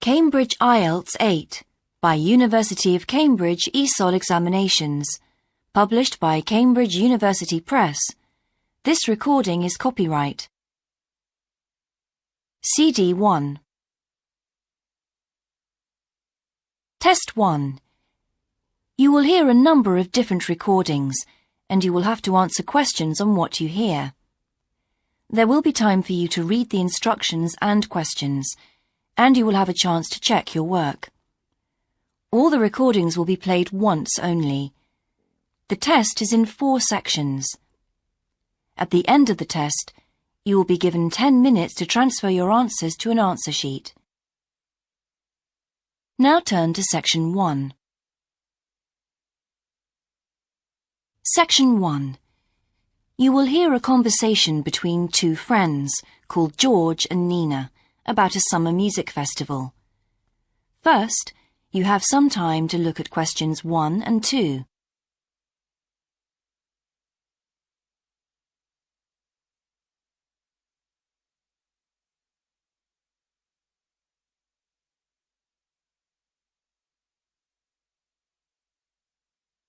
Cambridge IELTS 8 by University of Cambridge ESOL Examinations, published by Cambridge University Press. This recording is copyright. CD 1. Test 1. You will hear a number of different recordings, and you will have to answer questions on what you hear. There will be time for you to read the instructions and questions, and you will have a chance to check your work. All the recordings will be played once only. The test is in 4 sections. At the end of the test, you will be given 10 minutes to transfer your answers to an answer sheet. Now turn to Section 1. Section 1. You will hear a conversation between 2 friends called George and Nina about a summer music festival. First, you have some time to look at questions 1 and 2.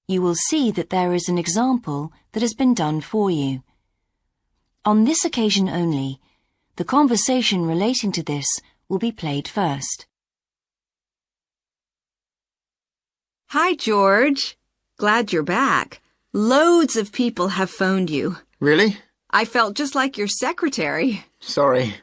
You will see that there is an example that has been done for you. On this occasion only, the conversation relating to this will be played first. Hi, George. Glad you're back. Loads of people have phoned you. Really? I felt just like your secretary. Sorry.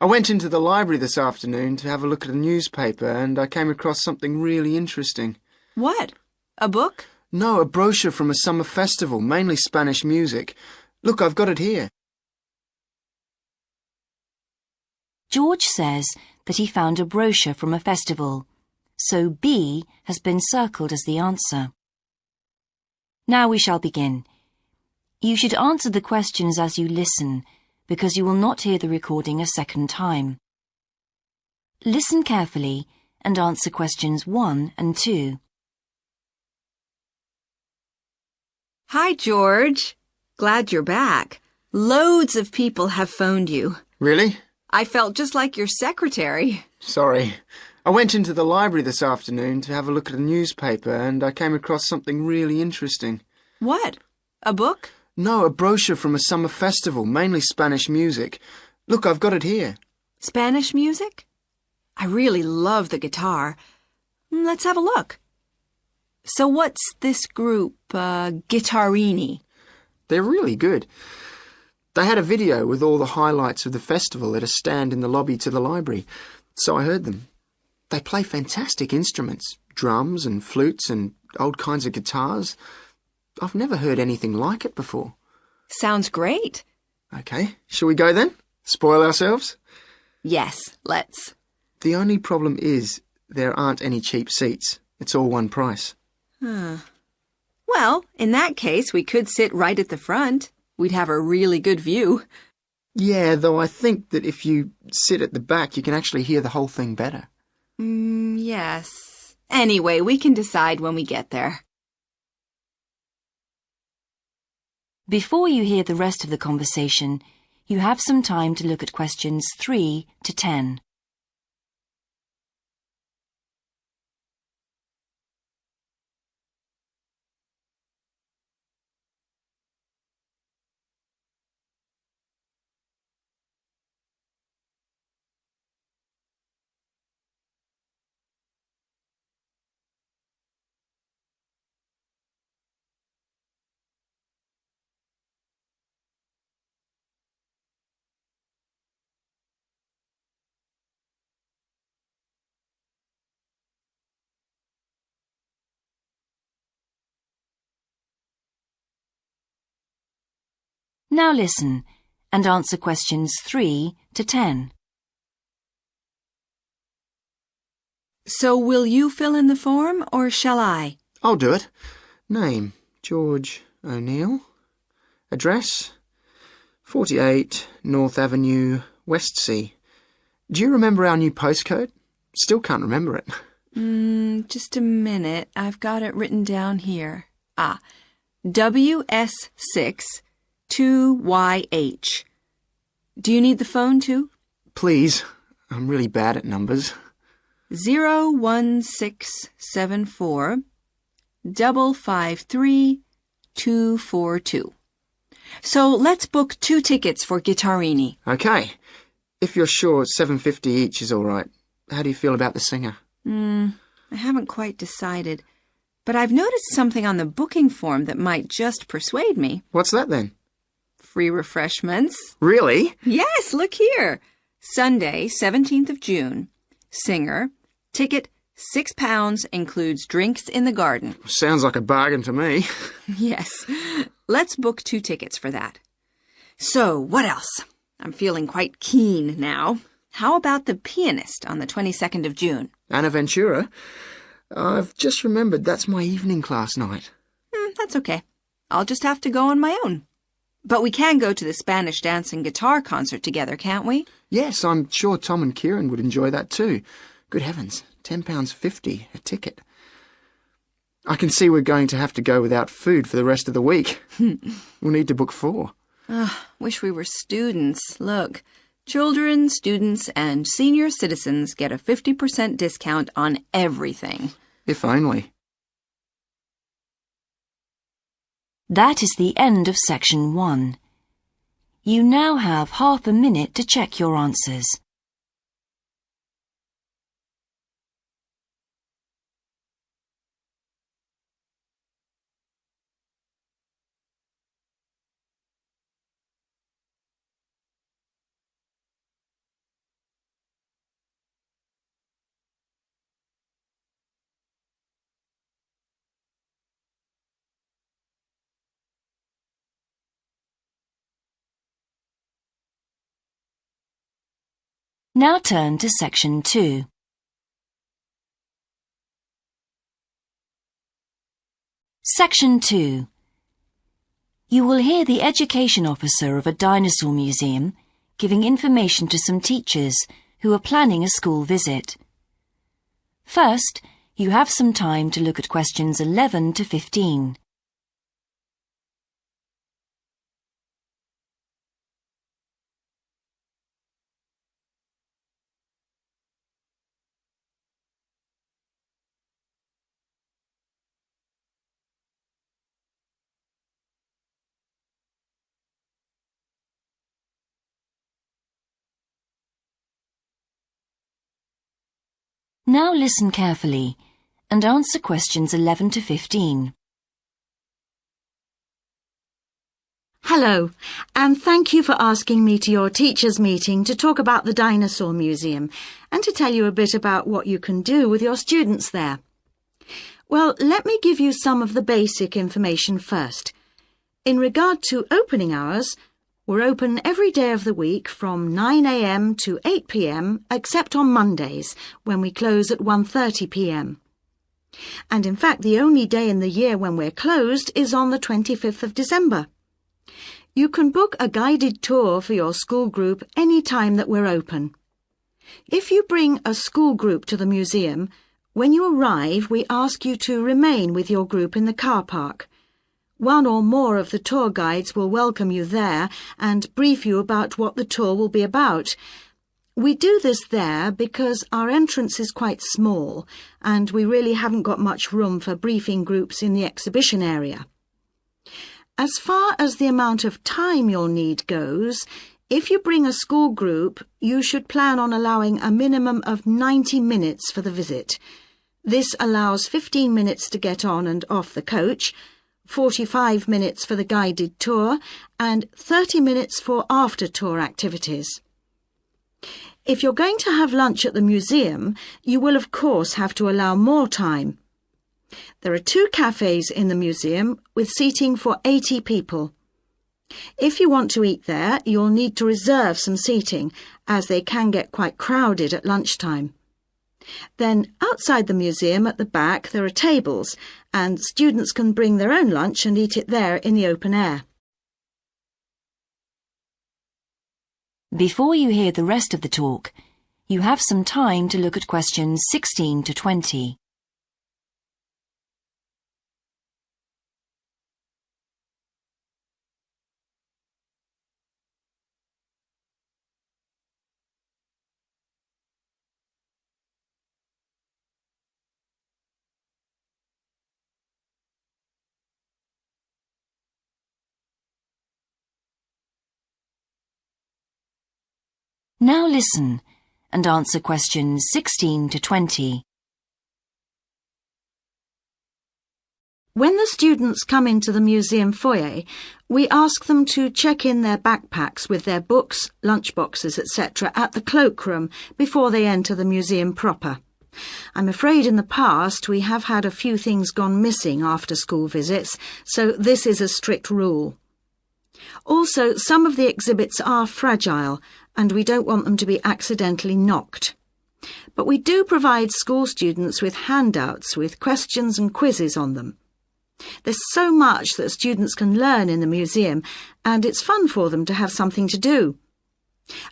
I went into the library this afternoon to have a look at a newspaper and I came across something really interesting. What? A book? No, a brochure from a summer festival, mainly Spanish music. Look, I've got it here. George says that he found a brochure from a festival, so B has been circled as the answer. Now we shall begin. You should answer the questions as you listen, because you will not hear the recording a second time. Listen carefully and answer questions 1 and 2. Hi, George. Glad you're back. Loads of people have phoned you. Really? I felt just like your secretary. Sorry. I went into the library this afternoon to have a look at a newspaper and I came across something really interesting. What? A book? No, a brochure from a summer festival, mainly Spanish music. Look, I've got it here. Spanish music? I really love the guitar. Let's have a look. So what's this group, Guittarini? They're really good. They had a video with all the highlights of the festival at a stand in the lobby to the library, so I heard them. They play fantastic instruments, drums and flutes and old kinds of guitars. I've never heard anything like it before. Sounds great. Okay, shall we go then? Spoil ourselves? Yes, let's. The only problem is there aren't any cheap seats. It's all one price. Well, in that case, we could sit right at the front. We'd have a really good view. Yeah, though I think that if you sit at the back, you can actually hear the whole thing better. Yes. Anyway, we can decide when we get there. Before you hear the rest of the conversation, you have some time to look at questions 3 to 10. Now listen and answer questions 3 to 10. So will you fill in the form, or shall I? I'll do it. Name, George O'Neill. Address, 48 North Avenue, Westsea. Do you remember our new postcode? Still can't remember it. Just a minute. I've got it written down here. WS6 2YH. Do you need the phone too? Please. I'm really bad at numbers. 01674 553 242. So let's book 2 tickets for Guitarini. Okay. If you're sure $7.50 each is all right, how do you feel about the singer? I haven't quite decided, but I've noticed something on the booking form that might just persuade me. What's that then? Free refreshments. Really? Yes, look here. Sunday, 17th of June. Singer. Ticket, £6, includes drinks in the garden. Sounds like a bargain to me. Yes. Let's book 2 tickets for that. So, what else? I'm feeling quite keen now. How about the pianist on the 22nd of June? Anna Ventura? I've just remembered that's my evening class night. That's okay. I'll just have to go on my own. But we can go to the Spanish dance and guitar concert together, can't we? Yes, I'm sure Tom and Kieran would enjoy that too. Good heavens, £10.50 a ticket. I can see we're going to have to go without food for the rest of the week. We'll need to book 4. Wish we were students. Look, children, students, and senior citizens get a 50% discount on everything. If only. That is the end of section 1. You now have half a minute to check your answers. Now turn to section 2. Section 2. You will hear the education officer of a dinosaur museum giving information to some teachers who are planning a school visit. First, you have some time to look at questions 11 to 15. Now listen carefully and answer questions 11 to 15. Hello, and thank you for asking me to your teachers' meeting to talk about the Dinosaur Museum and to tell you a bit about what you can do with your students there. Well, let me give you some of the basic information first. In regard to opening hours, we're open every day of the week from 9 a.m. to 8 p.m. except on Mondays, when we close at 1:30 p.m. And in fact, the only day in the year when we're closed is on the 25th of December. You can book a guided tour for your school group any time that we're open. If you bring a school group to the museum, when you arrive, we ask you to remain with your group in the car park. One or more of the tour guides will welcome you there and brief you about what the tour will be about. We do this there because our entrance is quite small and we really haven't got much room for briefing groups in the exhibition area. As far as the amount of time you'll need goes, if you bring a school group, you should plan on allowing a minimum of 90 minutes for the visit. This allows 15 minutes to get on and off the coach, 45 minutes for the guided tour, and 30 minutes for after-tour activities. If you're going to have lunch at the museum, you will of course have to allow more time. There are 2 cafes in the museum with seating for 80 people. If you want to eat there, you'll need to reserve some seating, as they can get quite crowded at lunchtime. Then, outside the museum at the back, there are tables, and students can bring their own lunch and eat it there in the open air. Before you hear the rest of the talk, you have some time to look at questions 16 to 20. Now listen and answer questions 16 to 20. When the students come into the museum foyer, we ask them to check in their backpacks with their books, lunchboxes, etc. at the cloakroom before they enter the museum proper. I'm afraid in the past we have had a few things gone missing after school visits, so this is a strict rule. Also, some of the exhibits are fragile and we don't want them to be accidentally knocked. But we do provide school students with handouts with questions and quizzes on them. There's so much that students can learn in the museum, and it's fun for them to have something to do.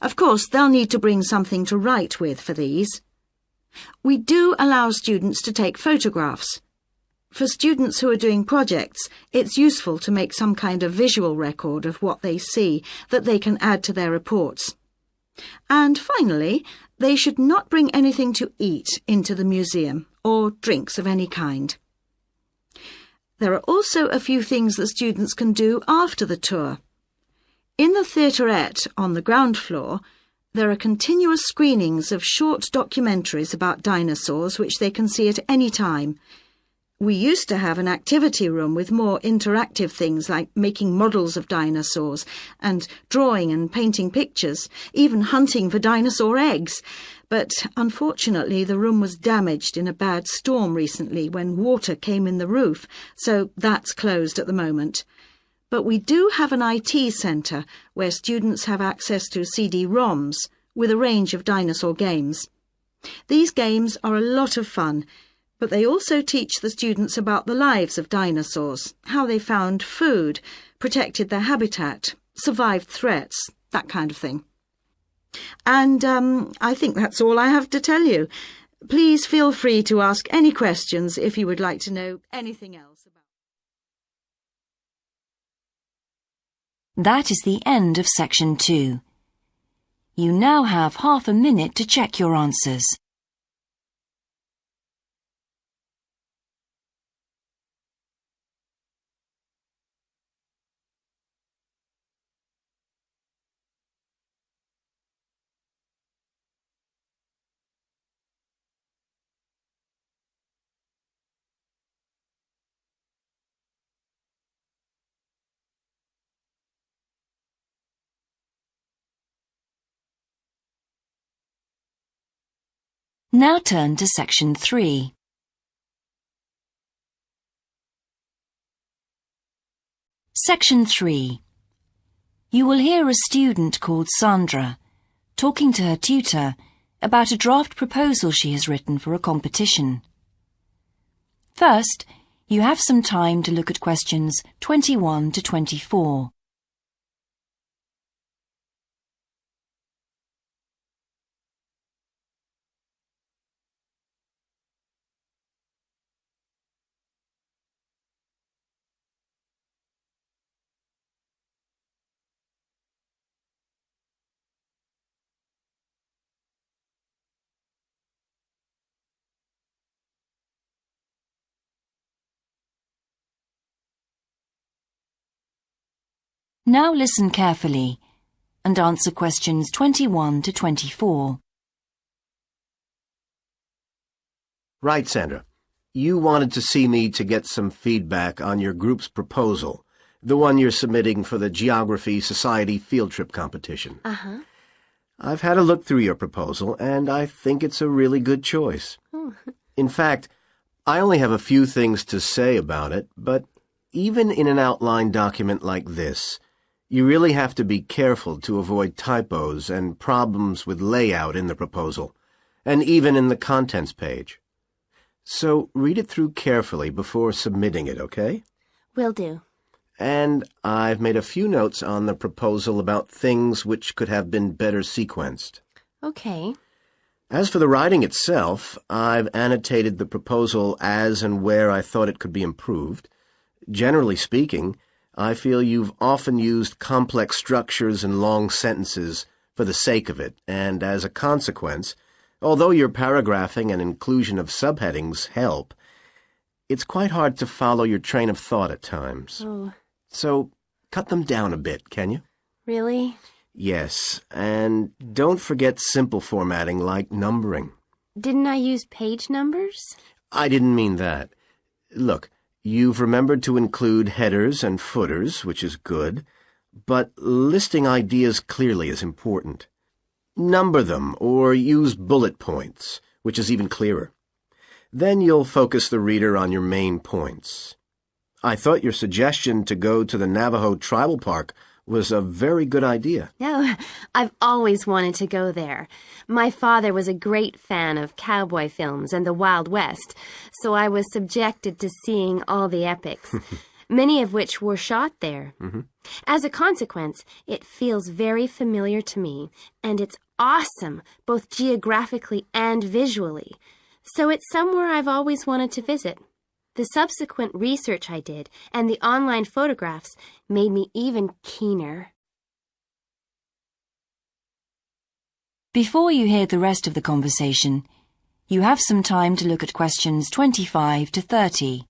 Of course, they'll need to bring something to write with for these. We do allow students to take photographs. For students who are doing projects, it's useful to make some kind of visual record of what they see that they can add to their reports. And finally, they should not bring anything to eat into the museum, or drinks of any kind. There are also a few things that students can do after the tour. In the theaterette on the ground floor, there are continuous screenings of short documentaries about dinosaurs which they can see at any time. We used to have an activity room with more interactive things like making models of dinosaurs and drawing and painting pictures, even hunting for dinosaur eggs. But unfortunately the room was damaged in a bad storm recently when water came in the roof, so that's closed at the moment. But we do have an IT centre where students have access to CD-ROMs with a range of dinosaur games. These games are a lot of fun, but they also teach the students about the lives of dinosaurs, how they found food, protected their habitat, survived threats, that kind of thing. And I think that's all I have to tell you. Please feel free to ask any questions if you would like to know anything else about. That is the end of section 2. You now have half a minute to check your answers. Now turn to section 3. Section 3. You will hear a student called Sandra talking to her tutor about a draft proposal she has written for a competition. First, you have some time to look at questions 21 to 24. Now listen carefully and answer questions 21 to 24. Right, Sandra. You wanted to see me to get some feedback on your group's proposal, the one you're submitting for the Geography Society field trip competition. Uh-huh. I've had a look through your proposal, and I think it's a really good choice. In fact, I only have a few things to say about it, but even in an outline document like this, you really have to be careful to avoid typos and problems with layout in the proposal, and even in the contents page. So read it through carefully before submitting it, okay? Will do. And I've made a few notes on the proposal about things which could have been better sequenced. Okay. As for the writing itself, I've annotated the proposal as and where I thought it could be improved. Generally speaking, I feel you've often used complex structures and long sentences for the sake of it, and as a consequence, although your paragraphing and inclusion of subheadings help, it's quite hard to follow your train of thought at times. Oh, So, cut them down a bit, can you? really? Yes, and don't forget simple formatting like numbering. Didn't I use page numbers? I didn't mean that. Look, you've remembered to include headers and footers, which is good, but listing ideas clearly is important. Number them or use bullet points, which is even clearer. Then you'll focus the reader on your main points. I thought your suggestion to go to the Navajo Tribal Park was a very good idea. No, I've always wanted to go there. My father was a great fan of cowboy films and the Wild West, so I was subjected to seeing all the epics, many of which were shot there. As a consequence, it feels very familiar to me, and it's awesome, both geographically and visually. So it's somewhere I've always wanted to visit. The subsequent research I did and the online photographs made me even keener. Before you hear the rest of the conversation, you have some time to look at questions 25 to 30.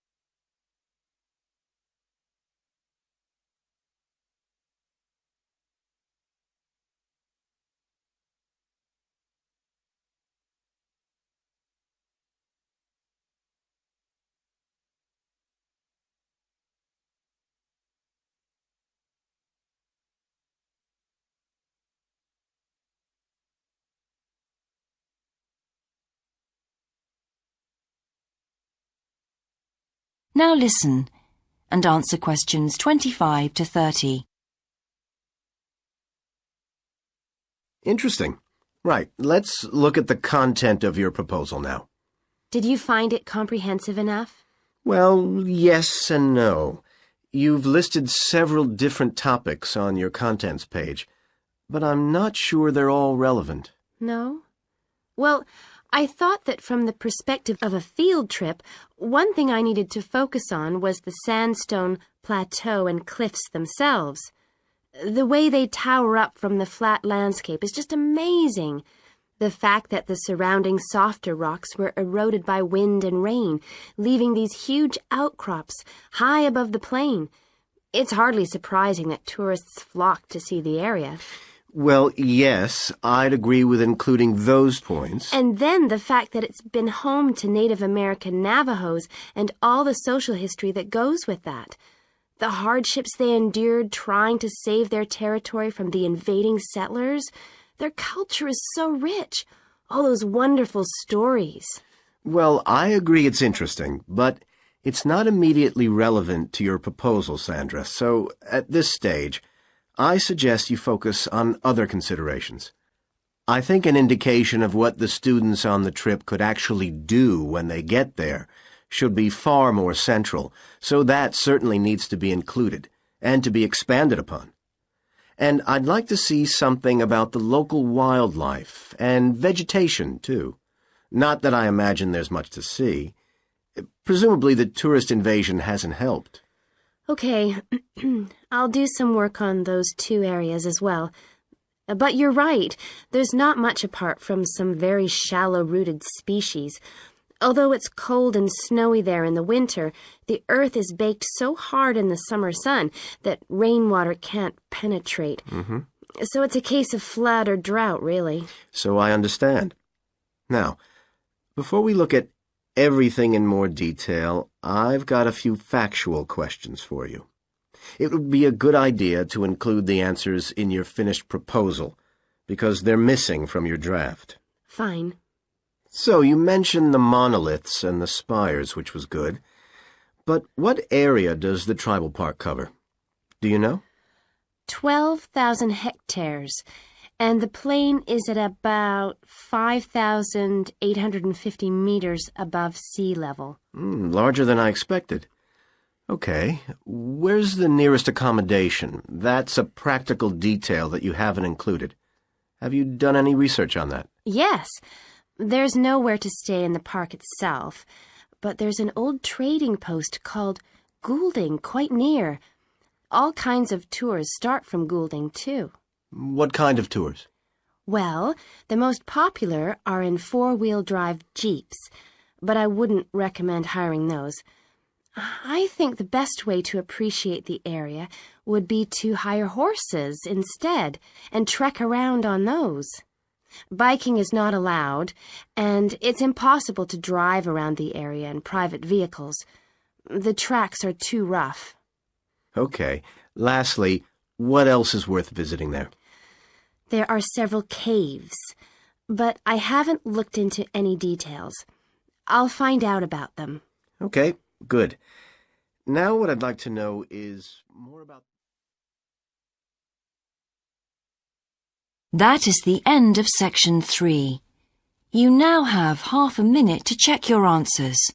Now listen and answer questions 25 to 30. Interesting. Right, let's look at the content of your proposal now. Did you find it comprehensive enough? Well, yes and no. You've listed several different topics on your contents page, but I'm not sure they're all relevant. No? Well, I thought that from the perspective of a field trip, one thing I needed to focus on was the sandstone plateau and cliffs themselves. The way they tower up from the flat landscape is just amazing. The fact that the surrounding softer rocks were eroded by wind and rain, leaving these huge outcrops high above the plain. It's hardly surprising that tourists flock to see the area. Well, yes, I'd agree with including those points. And then the fact that it's been home to Native American Navajos and all the social history that goes with that. The hardships they endured trying to save their territory from the invading settlers. Their culture is so rich. All those wonderful stories. Well, I agree it's interesting, but it's not immediately relevant to your proposal, Sandra, so at this stage, I suggest you focus on other considerations. I think an indication of what the students on the trip could actually do when they get there should be far more central, so that certainly needs to be included and to be expanded upon. And I'd like to see something about the local wildlife and vegetation, too. Not that I imagine there's much to see. Presumably the tourist invasion hasn't helped. Okay, I'll do some work on those two areas as well. But you're right, there's not much apart from some very shallow-rooted species. Although it's cold and snowy there in the winter, the earth is baked so hard in the summer sun that rainwater can't penetrate. So it's a case of flood or drought, really. So I understand. Now, before we look at everything in more detail, I've got a few factual questions for you. It would be a good idea to include the answers in your finished proposal, because they're missing from your draft. Fine. So you mentioned the monoliths and the spires, which was good. But what area does the tribal park cover? Do you know? 12,000 hectares, and the plain is at about 5,850 meters above sea level. Larger than I expected. Okay, where's the nearest accommodation? That's a practical detail that you haven't included. Have you done any research on that? Yes, there's nowhere to stay in the park itself, but there's an old trading post called Goulding quite near. All kinds of tours start from Goulding, too. What kind of tours? Well, the most popular are in four-wheel drive Jeeps, but I wouldn't recommend hiring those. I think the best way to appreciate the area would be to hire horses instead and trek around on those. Biking is not allowed, and it's impossible to drive around the area in private vehicles. The tracks are too rough. Okay. Lastly, what else is worth visiting there? There are several caves, but I haven't looked into any details. I'll find out about them. Okay, good. Now what I'd like to know is more about... That is the end of section 3. You now have half a minute to check your answers.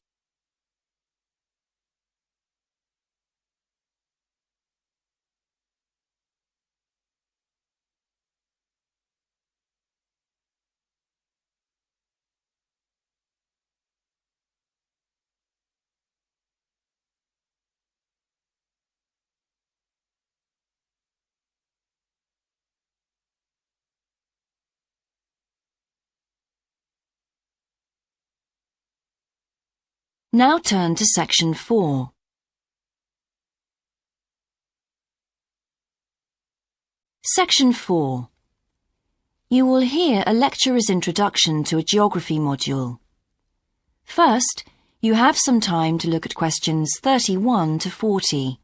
Now turn to section 4. Section 4. You will hear a lecturer's introduction to a geography module. First, you have some time to look at questions 31 to 40.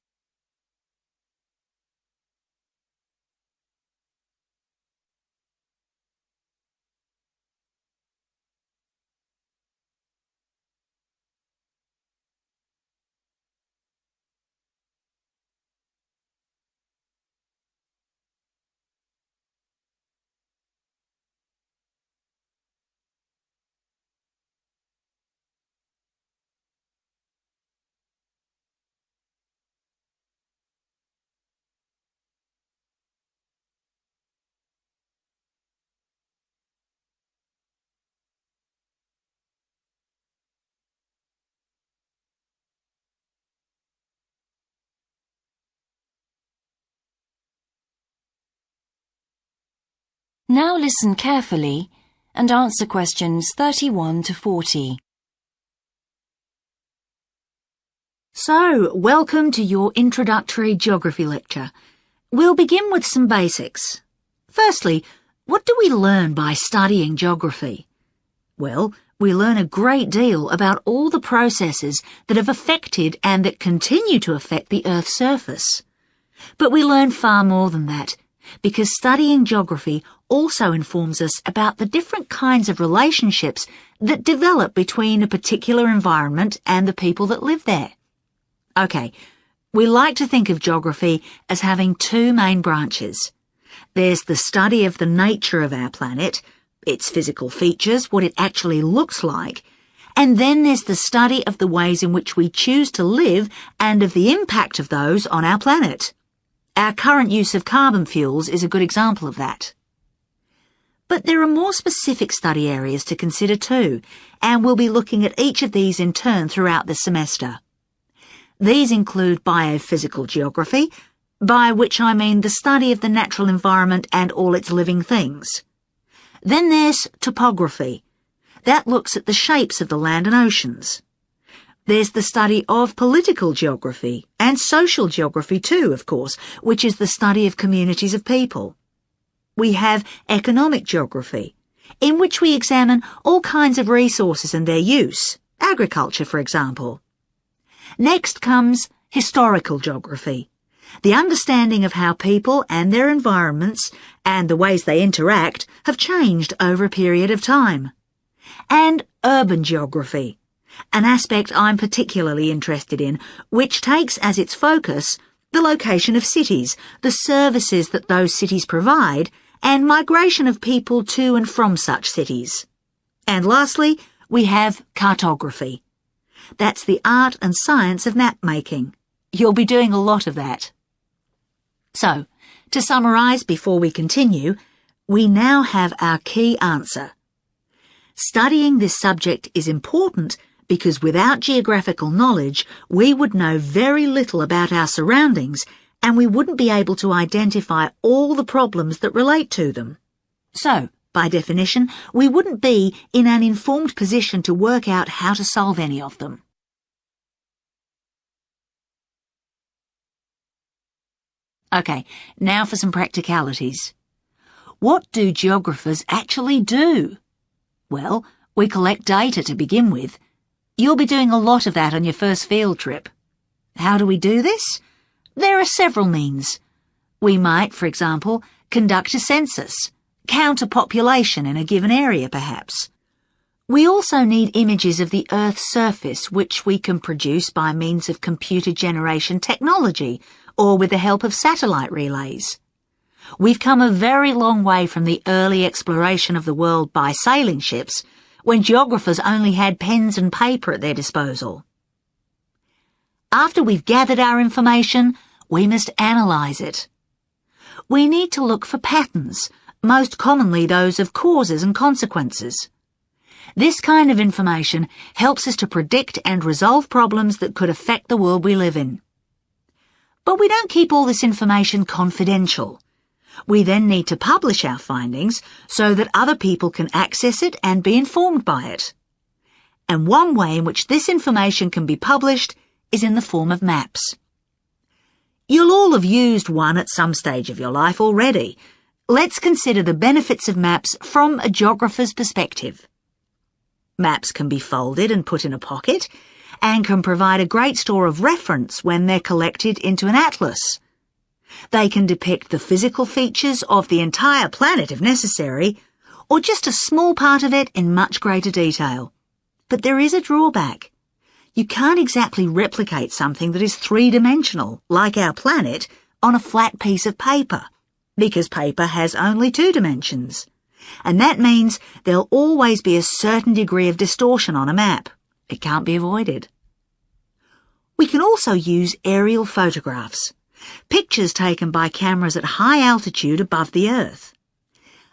Now listen carefully and answer questions 31 to 40. So, welcome to your introductory geography lecture. We'll begin with some basics. Firstly, what do we learn by studying geography? Well, we learn a great deal about all the processes that have affected and that continue to affect the Earth's surface. But we learn far more than that, because studying geography also informs us about the different kinds of relationships that develop between a particular environment and the people that live there. Okay, we like to think of geography as having two main branches. There's the study of the nature of our planet, its physical features, what it actually looks like, and then there's the study of the ways in which we choose to live and of the impact of those on our planet. Our current use of carbon fuels is a good example of that. But there are more specific study areas to consider too, and we'll be looking at each of these in turn throughout the semester. These include biophysical geography, by which I mean the study of the natural environment and all its living things. Then there's topography. That looks at the shapes of the land and oceans. There's the study of political geography, and social geography too, of course, which is the study of communities of people. We have economic geography, in which we examine all kinds of resources and their use, agriculture, for example. Next comes historical geography, the understanding of how people and their environments and the ways they interact have changed over a period of time. And urban geography, an aspect I'm particularly interested in, which takes as its focus the location of cities, the services that those cities provide, and migration of people to and from such cities. And lastly, we have cartography. That's the art and science of map making. You'll be doing a lot of that. So, to summarise before we continue, we now have our key answer. Studying this subject is important because without geographical knowledge, we would know very little about our surroundings and we wouldn't be able to identify all the problems that relate to them. So, by definition, we wouldn't be in an informed position to work out how to solve any of them. OK, now for some practicalities. What do geographers actually do? Well, we collect data to begin with. You'll be doing a lot of that on your first field trip. How do we do this? There are several means. We might, for example, conduct a census, count a population in a given area perhaps. We also need images of the Earth's surface which we can produce by means of computer generation technology or with the help of satellite relays. We've come a very long way from the early exploration of the world by sailing ships, when geographers only had pens and paper at their disposal. After we've gathered our information, we must analyse it. We need to look for patterns, most commonly those of causes and consequences. This kind of information helps us to predict and resolve problems that could affect the world we live in. But we don't keep all this information confidential. We then need to publish our findings so that other people can access it and be informed by it. And one way in which this information can be published is in the form of maps. You'll all have used one at some stage of your life already. Let's consider the benefits of maps from a geographer's perspective. Maps can be folded and put in a pocket and can provide a great store of reference when they're collected into an atlas. They can depict the physical features of the entire planet if necessary, or just a small part of it in much greater detail. But there is a drawback. You can't exactly replicate something that is three-dimensional, like our planet, on a flat piece of paper, because paper has only 2 dimensions. And that means there'll always be a certain degree of distortion on a map. It can't be avoided. We can also use aerial photographs, pictures taken by cameras at high altitude above the Earth.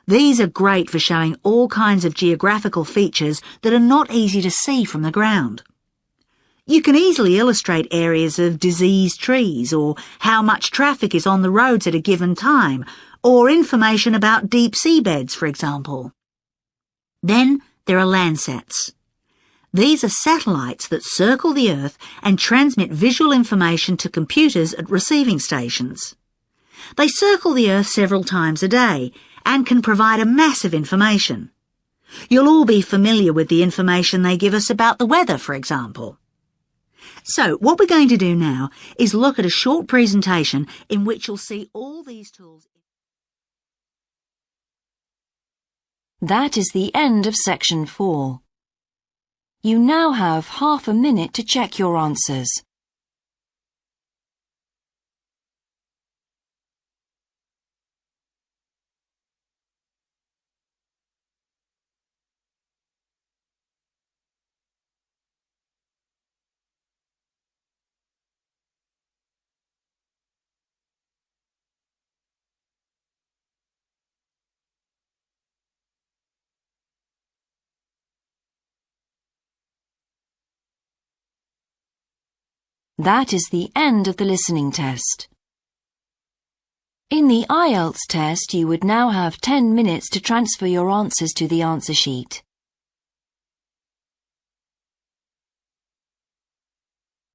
These are great for showing all kinds of geographical features that are not easy to see from the ground. You can easily illustrate areas of diseased trees, or how much traffic is on the roads at a given time, or information about deep seabeds, for example. Then there are Landsats. These are satellites that circle the Earth and transmit visual information to computers at receiving stations. They circle the Earth several times a day and can provide a massive information. You'll all be familiar with the information they give us about the weather, for example. So what we're going to do now is look at a short presentation in which you'll see all these tools. That is the end of section 4. You now have half a minute to check your answers. That is the end of the listening test. In the IELTS test, you would now have 10 minutes to transfer your answers to the answer sheet.